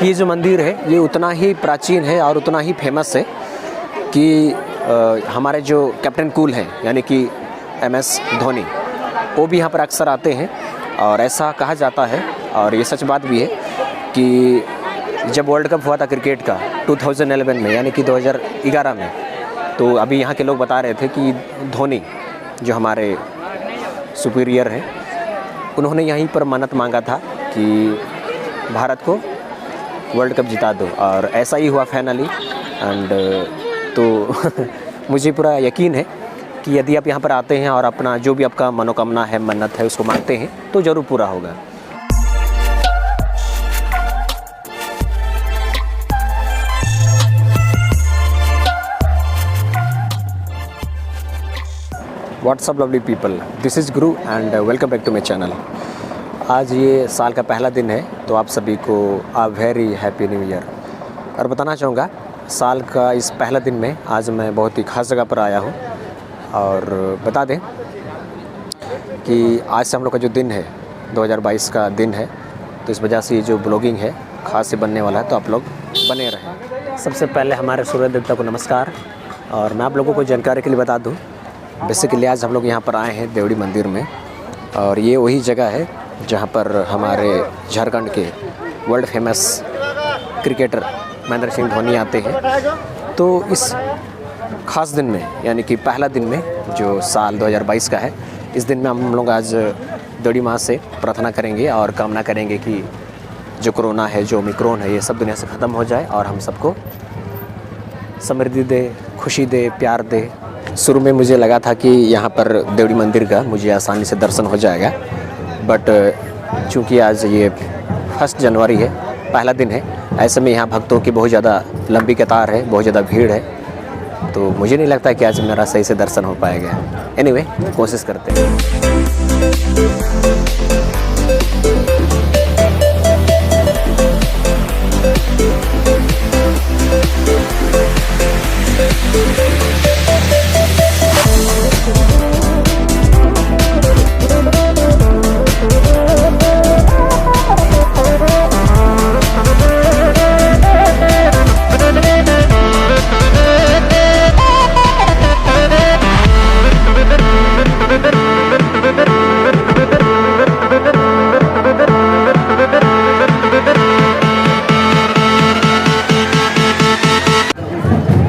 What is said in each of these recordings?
ये जो मंदिर है ये उतना ही प्राचीन है और उतना ही फेमस है कि हमारे जो कैप्टन कूल हैं यानी कि MS धोनी, वो भी यहाँ पर अक्सर आते हैं। और ऐसा कहा जाता है और ये सच बात भी है कि जब वर्ल्ड कप हुआ था क्रिकेट का 2011 में यानी कि 2011 में, तो अभी यहाँ के लोग बता रहे थे कि धोनी जो हमारे सुपीरियर हैं, उन्होंने यहीं पर मन्नत मांगा था कि भारत को वर्ल्ड कप जिता दो, और ऐसा ही हुआ फाइनली। एंड तो मुझे पूरा यकीन है कि यदि आप यहाँ पर आते हैं और अपना जो भी आपका मनोकामना है, मन्नत है, उसको मांगते हैं तो ज़रूर पूरा होगा। What's up lovely people, this is Guru and welcome back to my channel. आज ये साल का पहला दिन है, तो आप सभी को आ वेरी हैप्पी न्यू ईयर। और बताना चाहूँगा साल का इस पहला दिन में आज मैं बहुत ही खास जगह पर आया हूँ। और बता दें कि आज से हम लोग का जो दिन है 2022 का दिन है, तो इस वजह से ये जो ब्लॉगिंग है खास से बनने वाला है, तो आप लोग बने रहें। सबसे पहले हमारे सूर्य देवता को नमस्कार। और मैं आप लोगों को जानकारी के लिए बता दूँ, बेसिकली आज हम लोग यहाँ पर आए हैं देवड़ी मंदिर में, और ये वही जगह है जहाँ पर हमारे झारखंड के world famous cricketer Mahendra Singh Dhoni आते हैं। तो इस ख़ास दिन में यानी कि पहला दिन में जो साल 2022 का है, इस दिन में हम लोग आज देवड़ी माँ से प्रार्थना करेंगे और कामना करेंगे कि जो कोरोना है, जो ओमिक्रॉन है, ये सब दुनिया से ख़त्म हो जाए और हम सबको समृद्धि दे, खुशी दे, प्यार दे। शुरू में मुझे लगा था कि यहाँ पर देवड़ी मंदिर का मुझे आसानी से दर्शन हो जाएगा, बट चूँकि आज ये 1 जनवरी है, पहला दिन है, ऐसे में यहाँ भक्तों की बहुत ज़्यादा लंबी कतार है, बहुत ज़्यादा भीड़ है, तो मुझे नहीं लगता कि आज मेरा सही से दर्शन हो पाएगा। एनीवे, कोशिश करते हैं।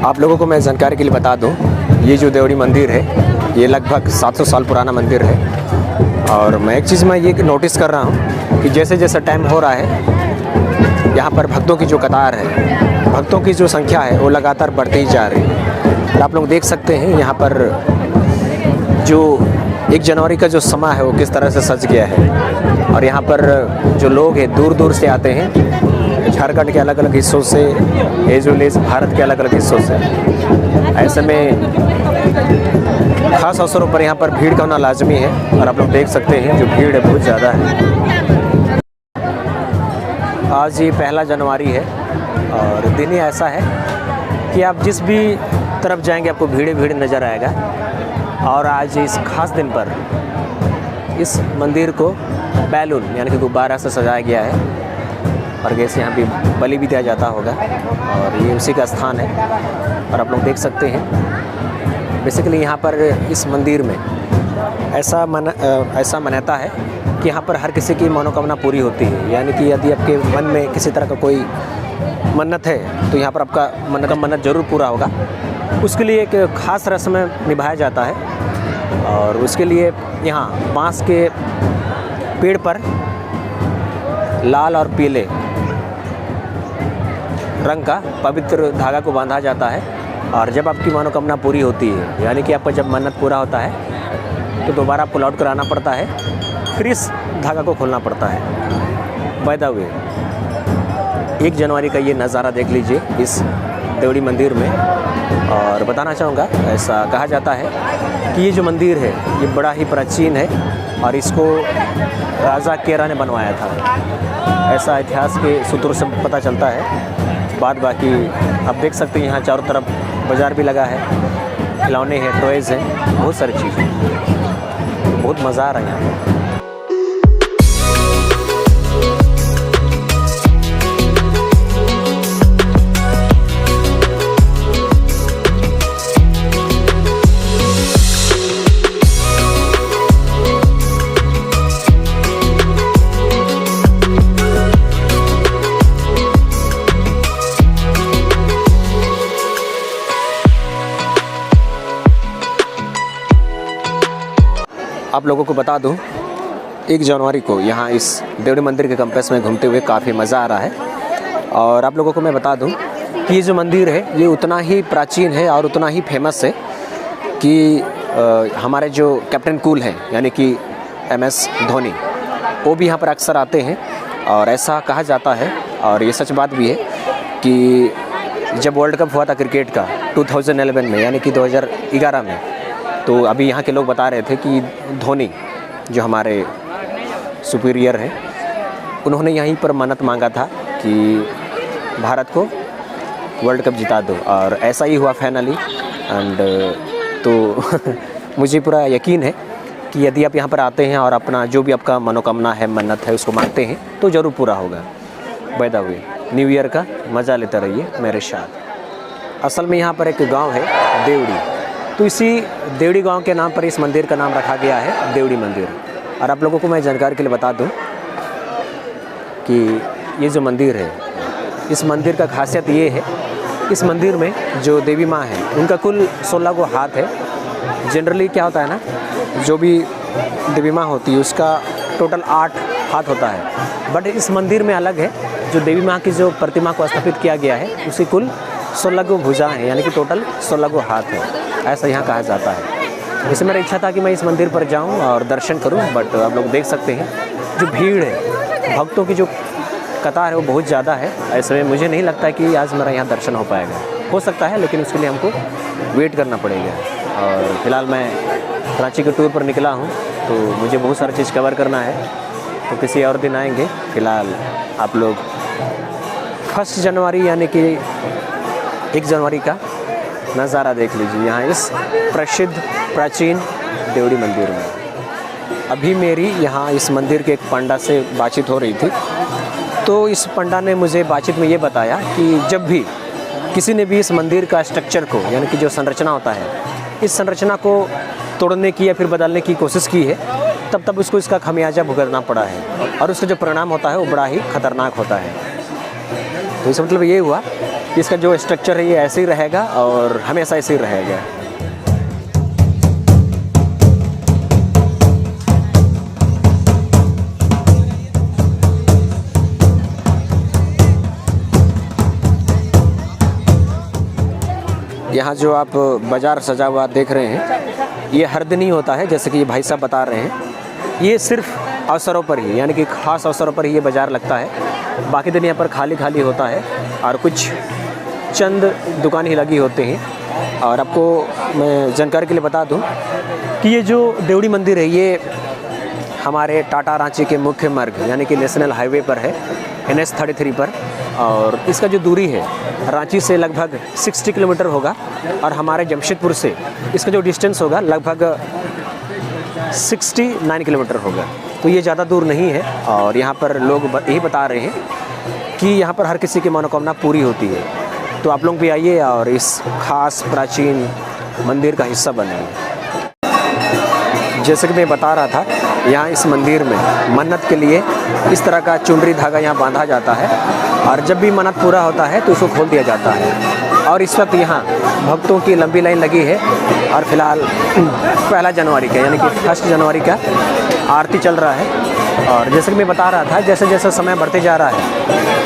आप लोगों को मैं जानकारी के लिए बता दूं, ये जो देवड़ी मंदिर है ये लगभग 700 साल पुराना मंदिर है। और मैं एक चीज़ मैं ये नोटिस कर रहा हूँ कि जैसे जैसे टाइम हो रहा है, यहाँ पर भक्तों की जो कतार है, भक्तों की जो संख्या है, वो लगातार बढ़ती ही जा रही है। और आप लोग देख सकते हैं यहाँ पर जो 1 जनवरी का जो समय है वो किस तरह से सज गया है। और यहाँ पर जो लोग हैं दूर दूर से आते हैं, झारखंड के अलग अलग हिस्सों से, एज वेल एज भारत के अलग अलग हिस्सों से। ऐसे में ख़ास अवसरों पर यहाँ पर भीड़ का होना लाजमी है, और आप लोग देख सकते हैं जो भीड़ है बहुत ज़्यादा है। आज ये 1 जनवरी है और दिन ही ऐसा है कि आप जिस भी तरफ जाएंगे आपको भीड़ भीड़ नज़र आएगा। और आज इस खास दिन पर इस मंदिर को बैलून यानी कि गुब्बारा से सजाया गया है, और जैसे यहाँ भी बलि भी दिया जाता होगा, और ये उसी का स्थान है। और आप लोग देख सकते हैं बेसिकली यहाँ पर इस मंदिर में ऐसा मान्यता है कि यहाँ पर हर किसी की मनोकामना पूरी होती है। यानी कि यदि आपके मन में किसी तरह का कोई मन्नत है तो यहाँ पर आपका मन का मन्नत ज़रूर पूरा होगा। उसके लिए एक ख़ास रस्म निभाया जाता है, और उसके लिए यहाँ बांस के पेड़ पर लाल और पीले रंग का पवित्र धागा को बांधा जाता है। और जब आपकी मनोकामना पूरी होती है, यानी कि आपका जब मन्नत पूरा होता है, तो दोबारा आपको लौट कर आना पड़ता है, फिर इस धागा को खोलना पड़ता है। बाय द वे, 1 जनवरी का ये नज़ारा देख लीजिए इस देवड़ी मंदिर में। और बताना चाहूँगा, ऐसा कहा जाता है कि ये जो मंदिर है ये बड़ा ही प्राचीन है, और इसको राजा केरा ने बनवाया था, ऐसा इतिहास के सूत्रों से पता चलता है। बाद बाकी आप देख सकते हैं यहाँ चारों तरफ बाज़ार भी लगा है, खिलौने हैं, टॉयज़ हैं, बहुत सारी चीज़ें, बहुत मज़ा आ रहा है यहाँ पर। आप लोगों को बता दूं, 1 जनवरी को यहाँ इस देवड़ी मंदिर के कैंपस में घूमते हुए काफ़ी मज़ा आ रहा है। और आप लोगों को मैं बता दूं कि ये जो मंदिर है ये उतना ही प्राचीन है और उतना ही फेमस है कि हमारे जो कैप्टन कूल हैं यानी कि MS धोनी, वो भी यहाँ पर अक्सर आते हैं। और ऐसा कहा जाता है और ये सच बात भी है कि जब वर्ल्ड कप हुआ था क्रिकेट का 2011 में यानी कि 2011 में, तो अभी यहाँ के लोग बता रहे थे कि धोनी जो हमारे सुपीरियर हैं, उन्होंने यहीं पर मन्नत मांगा था कि भारत को वर्ल्ड कप जिता दो, और ऐसा ही हुआ फाइनली। एंड तो मुझे पूरा यकीन है कि यदि आप यहाँ पर आते हैं और अपना जो भी आपका मनोकामना है, मन्नत है, उसको मांगते हैं तो ज़रूर पूरा होगा। By the way, new year का मज़ा लेते रहिए मेरे साथ। असल में यहाँ पर एक गांव है देवड़ी, तो इसी देवड़ी गांव के नाम पर इस मंदिर का नाम रखा गया है देवड़ी मंदिर। और आप लोगों को मैं जानकारी के लिए बता दूं कि ये जो मंदिर है, इस मंदिर का खासियत ये है, इस मंदिर में जो देवी माँ है उनका कुल 16 गो हाथ है। जनरली क्या होता है ना, जो भी देवी माँ होती है उसका टोटल 8 हाथ होता है, बट इस मंदिर में अलग है। जो देवी माँ की जो प्रतिमा को स्थापित किया गया है उसी कुल 16 गो भुजाएँ हैं, यानी कि टोटल 16 गो हाथ है, ऐसा यहाँ कहा जाता है। इससे मेरी इच्छा था कि मैं इस मंदिर पर जाऊँ और दर्शन करूँ, बट आप लोग देख सकते हैं जो भीड़ है, भक्तों की जो कतार है वो बहुत ज़्यादा है। ऐसे में मुझे नहीं लगता कि आज मेरा यहाँ दर्शन हो पाएगा। हो सकता है लेकिन उसके लिए हमको वेट करना पड़ेगा। और फिलहाल मैं रांची के टूर पर निकला हूँ, तो मुझे बहुत सारी चीज़ कवर करना है, तो किसी और दिन आएंगे। फ़िलहाल आप लोग 1 जनवरी यानी कि 1 जनवरी का नज़ारा देख लीजिए यहाँ इस प्रसिद्ध प्राचीन देवड़ी मंदिर में। अभी मेरी यहाँ इस मंदिर के एक पंडा से बातचीत हो रही थी, तो इस पंडा ने मुझे बातचीत में ये बताया कि जब भी किसी ने भी इस मंदिर का स्ट्रक्चर को, यानी कि जो संरचना होता है, इस संरचना को तोड़ने की या फिर बदलने की कोशिश की है, तब उसको इसका खमियाजा भुगतना पड़ा है, और उसका जो परिणाम होता है वो बड़ा ही खतरनाक होता है। तो इसका मतलब ये हुआ कि इसका जो स्ट्रक्चर है ये ऐसे ही रहेगा और हमेशा ऐसे ही रहेगा। यहाँ जो आप बाज़ार सजा हुआ देख रहे हैं, ये हर दिन ही होता है, जैसे कि ये भाई साहब बता रहे हैं। ये सिर्फ अवसरों पर ही, यानी कि ख़ास अवसरों पर ही ये बाज़ार लगता है। बाकी दिन यहाँ पर खाली खाली होता है और कुछ चंद दुकान ही लगी होते हैं। और आपको मैं जानकारी के लिए बता दूं कि ये जो देवड़ी मंदिर है ये हमारे टाटा रांची के मुख्य मार्ग यानी कि नेशनल हाईवे पर है, NH 33 पर। और इसका जो दूरी है रांची से लगभग 60 किलोमीटर होगा, और हमारे जमशेदपुर से इसका जो डिस्टेंस होगा लगभग 69 किलोमीटर होगा। तो ये ज़्यादा दूर नहीं है। और यहाँ पर लोग यही बता रहे हैं कि यहाँ पर हर किसी की मनोकामना पूरी होती है। तो आप लोग भी आइए और इस खास प्राचीन मंदिर का हिस्सा बनिए। जैसे कि मैं बता रहा था, यहाँ इस मंदिर में मन्नत के लिए इस तरह का चुनरी धागा यहाँ बांधा जाता है, और जब भी मन्नत पूरा होता है तो उसको खोल दिया जाता है। और इस वक्त यहाँ भक्तों की लंबी लाइन लगी है, और फिलहाल 1 जनवरी का यानी कि 1 जनवरी का आरती चल रहा है। और जैसे कि मैं बता रहा था, जैसे जैसे समय बढ़ते जा रहा है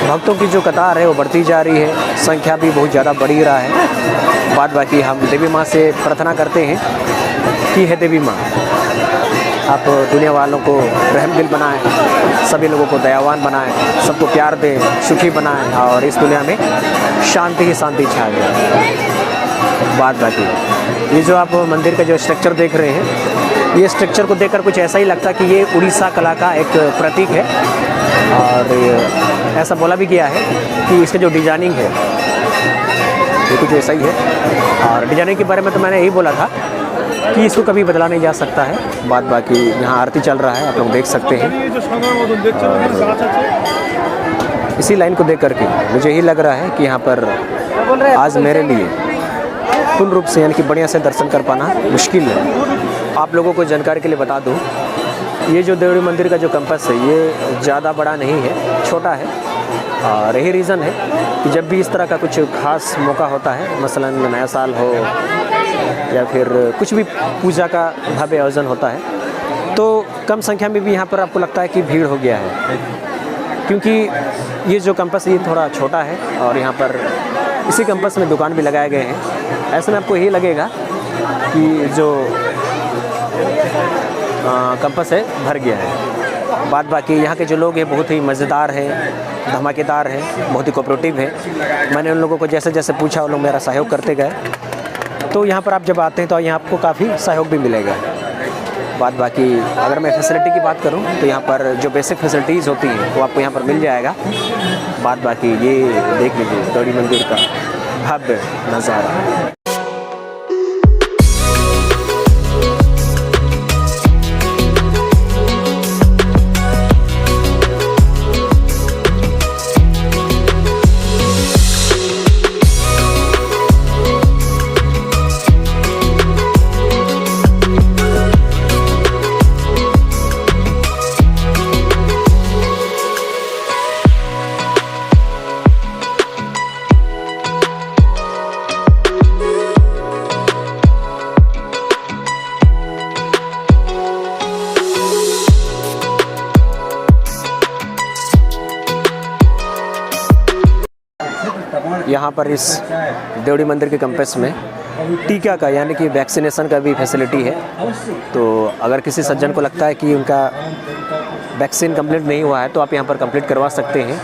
भक्तों की जो कतार है वो बढ़ती जा रही है, संख्या भी बहुत ज़्यादा बढ़ ही रहा है। बाद बाकी हम देवी माँ से प्रार्थना करते हैं कि हे देवी माँ, आप दुनिया वालों को रहमदिल बनाएं, सभी लोगों को दयावान बनाएं, सबको प्यार दें, सुखी बनाएं, और इस दुनिया में शांति ही शांति छा जाए। बात बाकी ये जो आप मंदिर का जो स्ट्रक्चर देख रहे हैं, ये स्ट्रक्चर को देखकर कुछ ऐसा ही लगता है कि ये उड़ीसा कला का एक प्रतीक है। और ऐसा बोला भी गया है कि इसका जो डिजाइनिंग है ये कुछ ऐसा ही है। और डिजाइनिंग के बारे में तो मैंने यही बोला था कि इसको कभी बदला नहीं जा सकता है। बात बाकी यहाँ आरती चल रहा है, आप लोग देख सकते हैं। इसी लाइन को देख करके मुझे यही लग रहा है कि यहाँ पर आज मेरे लिए पूर्ण रूप से यानी कि बढ़िया से दर्शन कर पाना मुश्किल है। आप लोगों को जानकारी के लिए बता दूँ, ये जो देवड़ी मंदिर का जो कैंपस है ये ज़्यादा बड़ा नहीं है, छोटा है। और यही रीज़न है कि जब भी इस तरह का कुछ खास मौका होता है, मसलन नया साल हो या फिर कुछ भी पूजा का भव्य आयोजन होता है, तो कम संख्या में भी यहाँ पर आपको लगता है कि भीड़ हो गया है, क्योंकि ये जो कैंपस ये थोड़ा छोटा है और यहाँ पर इसी कैंपस में दुकान भी लगाए गए हैं। ऐसे में आपको यही लगेगा कि जो कैंपस है भर गया है। बाद बाकी यहाँ के जो लोग हैं बहुत ही मज़ेदार हैं, धमाकेदार हैं, बहुत ही कोऑपरेटिव हैं। मैंने उन लोगों को जैसे जैसे पूछा वो लोग मेरा सहयोग करते गए। तो यहाँ पर आप जब आते हैं तो यहाँ आपको काफ़ी सहयोग भी मिलेगा। बाद बाकी अगर मैं फैसिलिटी की बात करूँ तो यहाँ पर जो बेसिक फैसिलिटीज़ होती हैं वो आपको यहाँ पर मिल जाएगा। बाद बाकी ये देख लीजिए देवड़ी मंदिर का भव्य नज़ारा। यहाँ पर इस देवड़ी मंदिर के कैंपस में टीका का यानी कि वैक्सीनेशन का भी फैसिलिटी है। तो अगर किसी सज्जन को लगता है कि उनका वैक्सीन कंप्लीट नहीं हुआ है तो आप यहाँ पर कंप्लीट करवा सकते हैं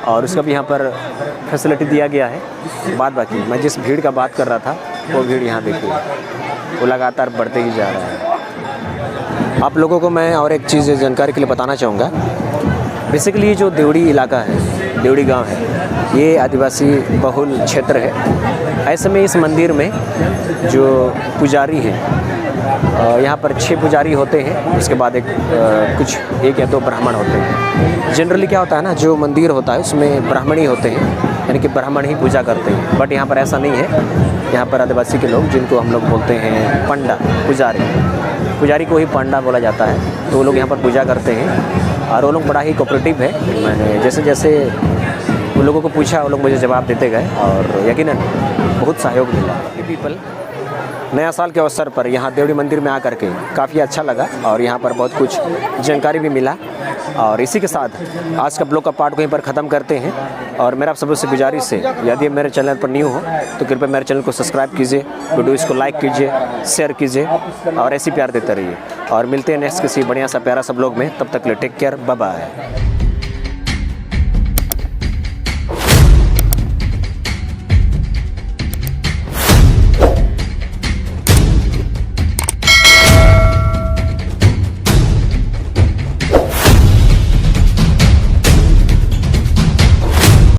और उसका भी यहाँ पर फैसिलिटी दिया गया है। बाद बाकी मैं जिस भीड़ का बात कर रहा था वो भीड़ यहाँ देखिए वो लगातार बढ़ते ही जा रहा है। आप लोगों को मैं और एक चीज़ जानकारी के लिए बताना चाहूँगा। बेसिकली ये जो देवड़ी इलाका है, देवड़ी गांव है, ये आदिवासी बहुल क्षेत्र है। ऐसे में इस मंदिर में जो पुजारी हैं यहाँ पर 6 पुजारी होते हैं, उसके बाद कुछ 1 या 2 ब्राह्मण होते हैं। जनरली क्या होता है ना, जो मंदिर होता है उसमें ब्राह्मण ही होते हैं, यानी कि ब्राह्मण ही पूजा करते हैं। बट यहाँ पर ऐसा नहीं है। यहाँ पर आदिवासी के लोग जिनको हम लोग बोलते हैं पंडा, पुजारी को ही पंडा बोला जाता है। तो वो लोग यहाँ पर पूजा करते हैं और वो लोग बड़ा ही कोऑपरेटिव है। मैंने जैसे जैसे उन लोगों को पूछा वो लोग मुझे जवाब देते गए और यकीनन बहुत सहयोग मिला। पीपल नया साल के अवसर पर यहाँ देवड़ी मंदिर में आकर के काफ़ी अच्छा लगा और यहाँ पर बहुत कुछ जानकारी भी मिला। और इसी के साथ आज का ब्लॉग का पार्ट को यहीं पर ख़त्म करते हैं। और मेरा आप सबों से गुजारिश है, यदि मेरे चैनल पर न्यू हो तो कृपया मेरे चैनल को सब्सक्राइब कीजिए, वीडियो इसको लाइक कीजिए, शेयर कीजिए और ऐसी प्यार देते रहिए। और मिलते हैं नेक्स्ट किसी बढ़िया सा प्यारा सा ब्लॉग में। तब तक के लिए टेक केयर, बाय बाय।